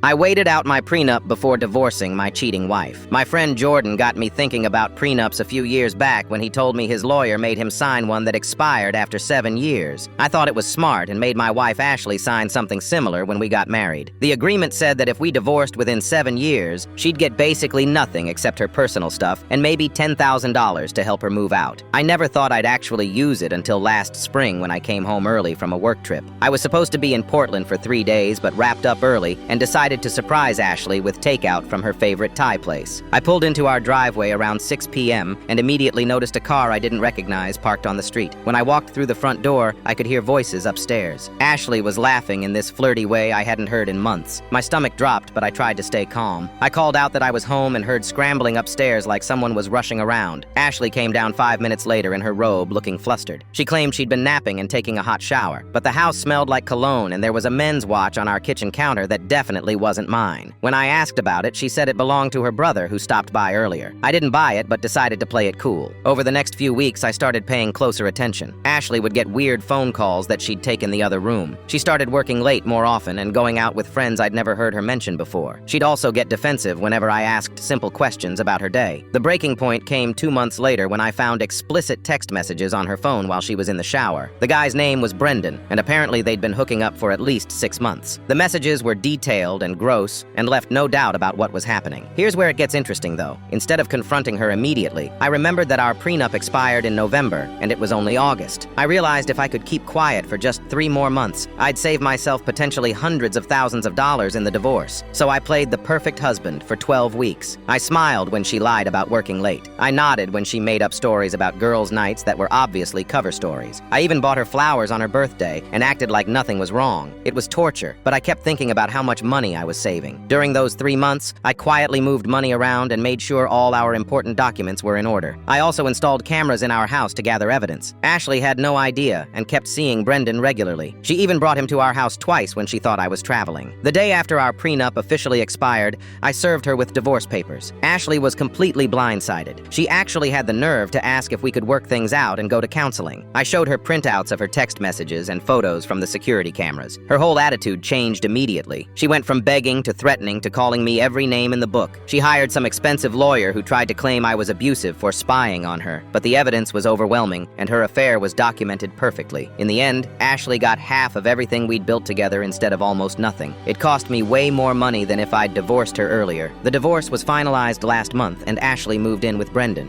I waited out my prenup before divorcing my cheating wife. My friend Jordan got me thinking about prenups a few years back when he told me his lawyer made him sign one that expired after 7 years. I thought it was smart and made my wife Ashley sign something similar when we got married. The agreement said that if we divorced within 7 years, she'd get basically nothing except her personal stuff and maybe $10,000 to help her move out. I never thought I'd actually use it until last spring when I came home early from a work trip. I was supposed to be in Portland for 3 days but wrapped up early and decided to surprise Ashley with takeout from her favorite Thai place. I pulled into our driveway around 6 p.m. and immediately noticed a car I didn't recognize parked on the street. When I walked through the front door, I could hear voices upstairs. Ashley was laughing in this flirty way I hadn't heard in months. My stomach dropped, but I tried to stay calm. I called out that I was home and heard scrambling upstairs like someone was rushing around. Ashley came down 5 minutes later in her robe, looking flustered. She claimed she'd been napping and taking a hot shower, but the house smelled like cologne and there was a men's watch on our kitchen counter that definitely wasn't mine. When I asked about it, she said it belonged to her brother who stopped by earlier. I didn't buy it, but decided to play it cool. Over the next few weeks, I started paying closer attention. Ashley would get weird phone calls that she'd take in the other room. She started working late more often and going out with friends I'd never heard her mention before. She'd also get defensive whenever I asked simple questions about her day. The breaking point came 2 months later when I found explicit text messages on her phone while she was in the shower. The guy's name was Brendan, and apparently they'd been hooking up for at least 6 months. The messages were detailed and gross and left no doubt about what was happening. Here's where it gets interesting, though. Instead of confronting her immediately, I remembered that our prenup expired in November, and it was only August. I realized if I could keep quiet for just 3 more months, I'd save myself potentially hundreds of thousands of dollars in the divorce. So I played the perfect husband for 12 weeks. I smiled when she lied about working late. I nodded when she made up stories about girls' nights that were obviously cover stories. I even bought her flowers on her birthday and acted like nothing was wrong. It was torture, but I kept thinking about how much money I was saving. During those 3 months, I quietly moved money around and made sure all our important documents were in order. I also installed cameras in our house to gather evidence. Ashley had no idea and kept seeing Brendan regularly. She even brought him to our house twice when she thought I was traveling. The day after our prenup officially expired, I served her with divorce papers. Ashley was completely blindsided. She actually had the nerve to ask if we could work things out and go to counseling. I showed her printouts of her text messages and photos from the security cameras. Her whole attitude changed immediately. She went from begging to threatening to calling me every name in the book. She hired some expensive lawyer who tried to claim I was abusive for spying on her, but the evidence was overwhelming and her affair was documented perfectly. In the end, Ashley got half of everything we'd built together instead of almost nothing. It cost me way more money than if I'd divorced her earlier. The divorce was finalized last month and Ashley moved in with Brendan.